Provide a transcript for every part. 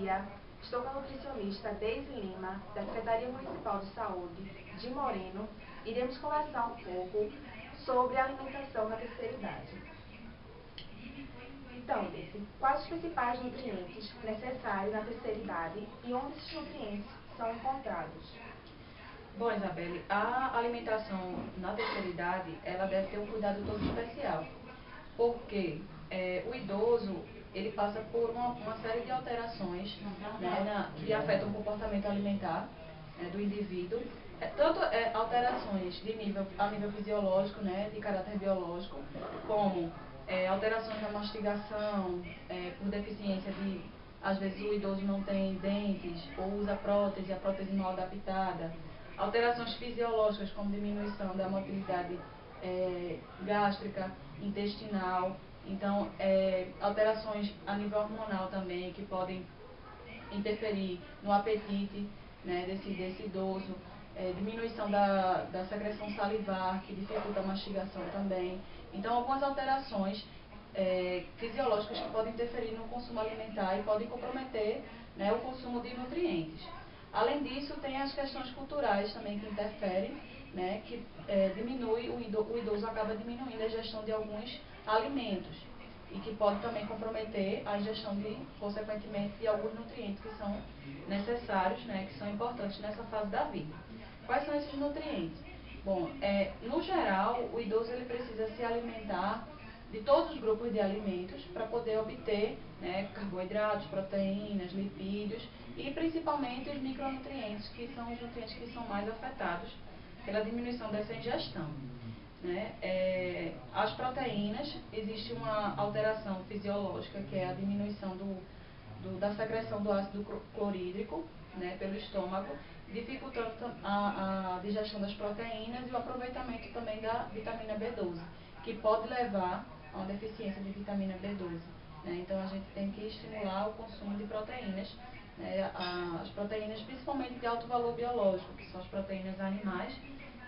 dia. Estou com a nutricionista Deise Lima, da Secretaria Municipal de Saúde de Moreno. Iremos conversar um pouco sobre a alimentação na terceira idade. Então, Deise, quais os principais nutrientes necessários na terceira idade e onde esses nutrientes são encontrados? Bom, Isabelle, a alimentação na terceira idade, ela deve ter um cuidado todo especial, porque o idoso, ele passa por uma série de alterações, né, que afetam o comportamento alimentar do indivíduo, tanto alterações a nível fisiológico, né, de caráter biológico, como alterações na mastigação, por deficiência de, às vezes o idoso não tem dentes ou usa prótese, a prótese mal adaptada, alterações fisiológicas como diminuição da motilidade gástrica, intestinal, então alterações a nível hormonal também que podem interferir no apetite, né, desse idoso, diminuição da secreção salivar que dificulta a mastigação também. Então algumas alterações fisiológicas que podem interferir no consumo alimentar e podem comprometer, né, o consumo de nutrientes. Além disso, tem as questões culturais também que interferem, né, que diminui, o idoso acaba diminuindo a ingestão de alguns alimentos e que pode também comprometer a ingestão consequentemente, de alguns nutrientes que são necessários, né, que são importantes nessa fase da vida. Quais são esses nutrientes? Bom, no geral, o idoso ele precisa se alimentar de todos os grupos de alimentos para poder obter, né, carboidratos, proteínas, lipídios e principalmente os micronutrientes, que são os nutrientes que são mais afetados pela diminuição dessa ingestão. Né? As proteínas, existe uma alteração fisiológica, que é a diminuição da secreção do ácido clorídrico, né, pelo estômago, dificultando a digestão das proteínas e o aproveitamento também da vitamina B12, que pode levar a uma deficiência de vitamina B12. Né? Então a gente tem que estimular o consumo de proteínas, né? As proteínas principalmente de alto valor biológico, que são as proteínas animais,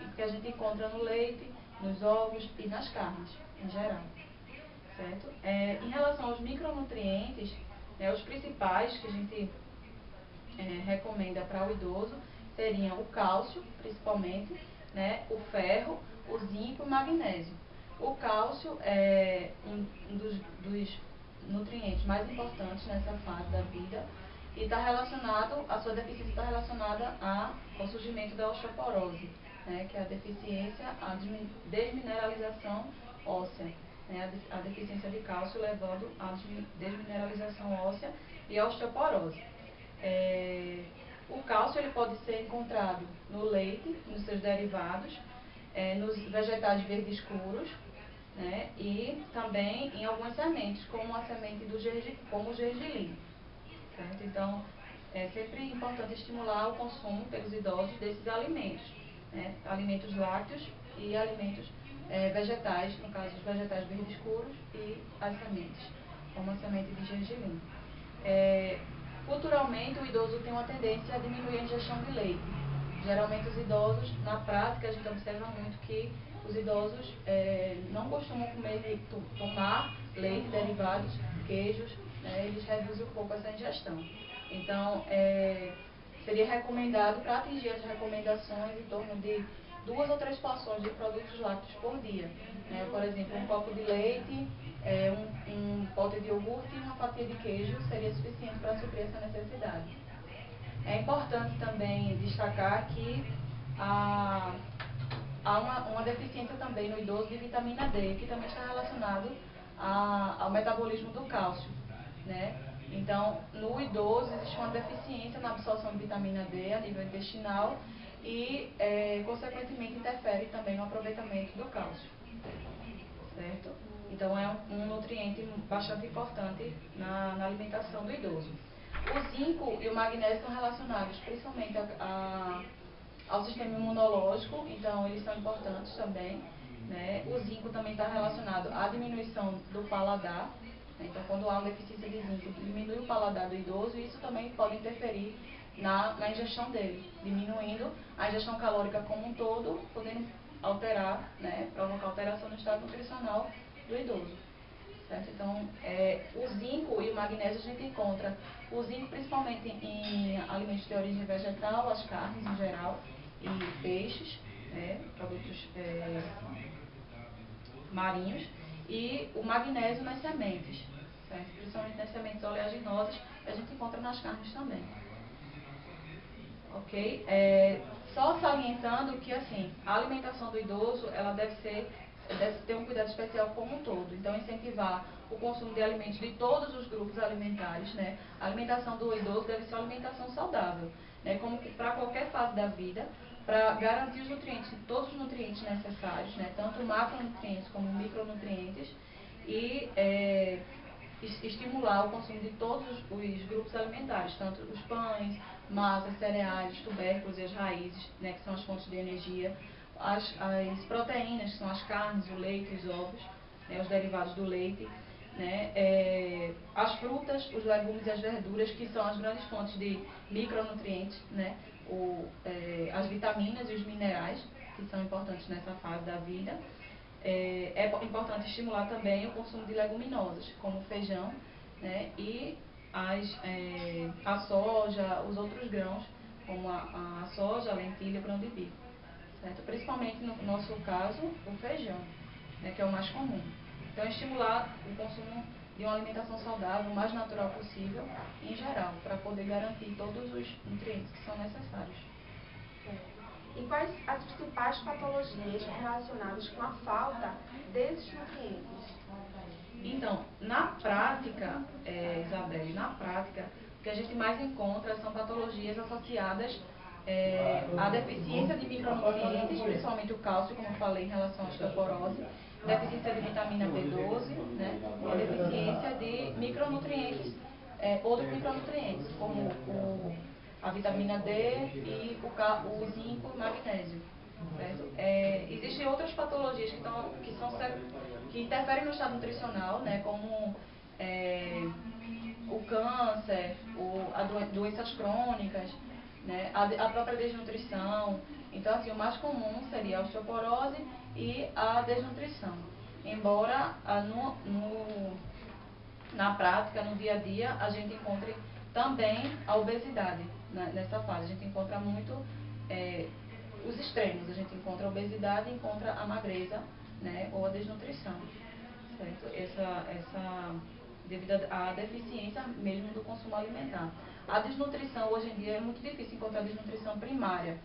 e que a gente encontra no leite, nos ovos e nas carnes, em geral. Certo? Em relação aos micronutrientes, né, os principais que a gente recomenda para o idoso seriam o cálcio, principalmente, né, o ferro, o zinco e o magnésio. O cálcio é um dos nutrientes mais importantes nessa fase da vida e está relacionado, a sua deficiência está relacionada ao surgimento da osteoporose, né, que é a deficiência, a desmineralização óssea, né, a deficiência de cálcio levando à desmineralização óssea e à osteoporose. O cálcio ele pode ser encontrado no leite, nos seus derivados, nos vegetais verdes escuros, né, e também em algumas sementes, como a semente como o gergelim. Certo? Então, é sempre importante estimular o consumo pelos idosos desses alimentos, né, alimentos lácteos e alimentos vegetais, no caso os vegetais verdes escuros e as sementes, como a semente de gergelim. Culturalmente, o idoso tem uma tendência a diminuir a ingestão de leite. Geralmente os idosos, na prática, a gente observa muito que os idosos não costumam tomar leite, derivados, queijos, né, eles reduzem um pouco essa ingestão. Então, seria recomendado, para atingir as recomendações, em torno de 2 ou 3 porções de produtos lácteos por dia. Né? Por exemplo, um copo de leite, um pote de iogurte e uma fatia de queijo seria suficiente para suprir essa necessidade. É importante também destacar que há uma deficiência também no idoso de vitamina D, que também está relacionado ao metabolismo do cálcio. Né? Então, no idoso existe uma deficiência na absorção de vitamina D a nível intestinal e, consequentemente, interfere também no aproveitamento do cálcio. Certo? Então, é um nutriente bastante importante na alimentação do idoso. O zinco e o magnésio estão relacionados principalmente ao sistema imunológico, então eles são importantes também. Né? O zinco também está relacionado à diminuição do paladar. Então, quando há uma deficiência de zinco, diminui o paladar do idoso e isso também pode interferir na ingestão dele, diminuindo a ingestão calórica como um todo, podendo alterar, né, provocar alteração no estado nutricional do idoso. certo? Então, o zinco e o magnésio a gente encontra o zinco principalmente em alimentos de origem vegetal, as carnes em geral, e peixes, produtos marinhos, e o magnésio nas sementes, certo? Principalmente nas sementes oleaginosas, a gente encontra nas carnes também. Ok? Só salientando que, assim, a alimentação do idoso, ela deve ter um cuidado especial como um todo. Então, incentivar o consumo de alimentos de todos os grupos alimentares, né? A alimentação do idoso deve ser uma alimentação saudável, né? Como para qualquer fase da vida, para garantir os nutrientes, todos os nutrientes necessários, né? Tanto macronutrientes como micronutrientes, e estimular o consumo de todos os grupos alimentares, tanto os pães, massas, cereais, os tubérculos e as raízes, né, que são as fontes de energia, as proteínas, que são as carnes, o leite, os ovos, né, os derivados do leite, né, as frutas, os legumes e as verduras, que são as grandes fontes de micronutrientes, né, as vitaminas e os minerais, que são importantes nessa fase da vida. É importante estimular também o consumo de leguminosas, como o feijão, né, e a soja, os outros grãos, como a soja, a lentilha, o grão de bico, certo? Principalmente no nosso caso, o feijão, né, que é o mais comum. Então, estimular o consumo de uma alimentação saudável, o mais natural possível, em geral, para poder garantir todos os nutrientes que são necessários. E quais as principais patologias relacionadas com a falta desses nutrientes? Então, na prática, Isabelle, o que a gente mais encontra são patologias associadas à deficiência de micronutrientes, principalmente o cálcio, como eu falei, em relação à osteoporose, deficiência de vitamina B12, né, e deficiência de micronutrientes, outros micronutrientes, como a vitamina D e o zinco e o magnésio. Certo? Existem outras patologias que interferem no estado nutricional, né, como o câncer, doenças crônicas, né, a própria desnutrição. Então, assim, o mais comum seria a osteoporose e a desnutrição. Embora na prática, no dia a dia, a gente encontre também a obesidade, né, nessa fase. A gente encontra muito os extremos. A gente encontra a obesidade e encontra a magreza, né, ou a desnutrição, certo? Devido à deficiência mesmo do consumo alimentar. A desnutrição, hoje em dia, é muito difícil encontrar a desnutrição primária,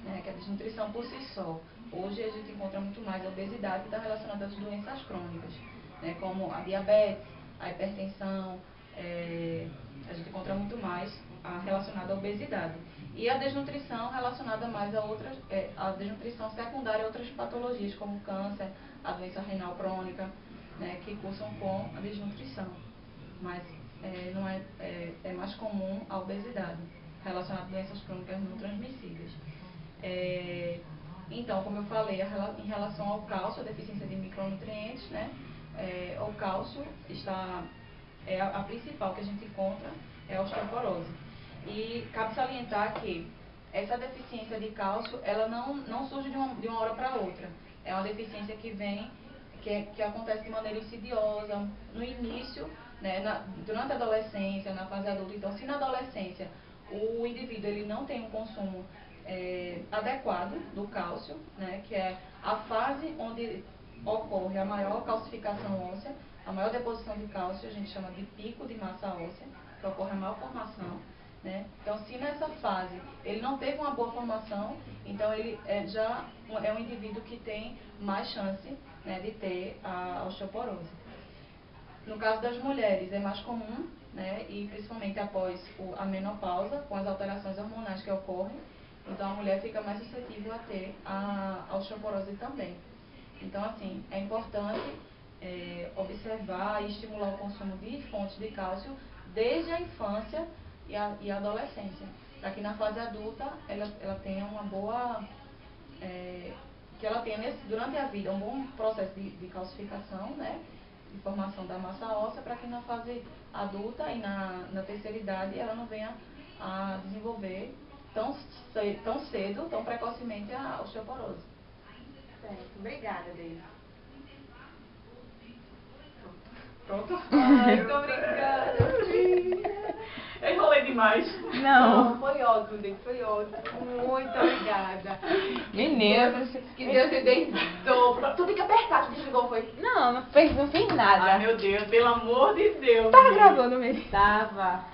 né, que é a desnutrição por si só. Hoje a gente encontra muito mais a obesidade que está relacionada às doenças crônicas, né, como a diabetes, a hipertensão, a gente encontra muito mais relacionada à obesidade. E a desnutrição relacionada mais a desnutrição secundária a outras patologias, como o câncer, a doença renal crônica, né, que cursam com a desnutrição. Mas não é mais comum a obesidade, relacionada a doenças crônicas não transmissíveis. Então, como eu falei, em relação ao cálcio, a deficiência de micronutrientes, né, o cálcio a principal que a gente encontra é a osteoporose. E cabe salientar que essa deficiência de cálcio, ela não surge de uma hora para outra. É uma deficiência que acontece de maneira insidiosa, no início, né, durante a adolescência, na fase adulta. Então, se na adolescência o indivíduo ele não tem um consumo adequado do cálcio, né, que é a fase onde ocorre a maior calcificação óssea, a maior deposição de cálcio, a gente chama de pico de massa óssea, que ocorre a maior formação, né? Então, se nessa fase ele não teve uma boa formação, então ele já é um indivíduo que tem mais chance, né, de ter a osteoporose. No caso das mulheres é mais comum, né, e principalmente após a menopausa, com as alterações hormonais que ocorrem, então a mulher fica mais suscetível a ter a osteoporose também. Então, assim, é importante observar e estimular o consumo de fontes de cálcio desde a infância e a adolescência, para que na fase adulta ela tenha uma boa... que ela tenha durante a vida um bom processo de calcificação, né, de formação da massa óssea, para que na fase adulta e na terceira idade ela não venha a desenvolver tão cedo, tão precocemente a osteoporose. Certo, obrigada, Deise. Pronto. Ai, tô brincando. Eu enrolei demais. Não. Foi ótimo, Diego, foi ótimo. Muito obrigada. Menina, Que Deus te dê em dobro. Tu tem que apertar, tu desligou, foi? não fiz nada. Ai, meu Deus, pelo amor de Deus. Tava menina. gravando mesmo. Tava.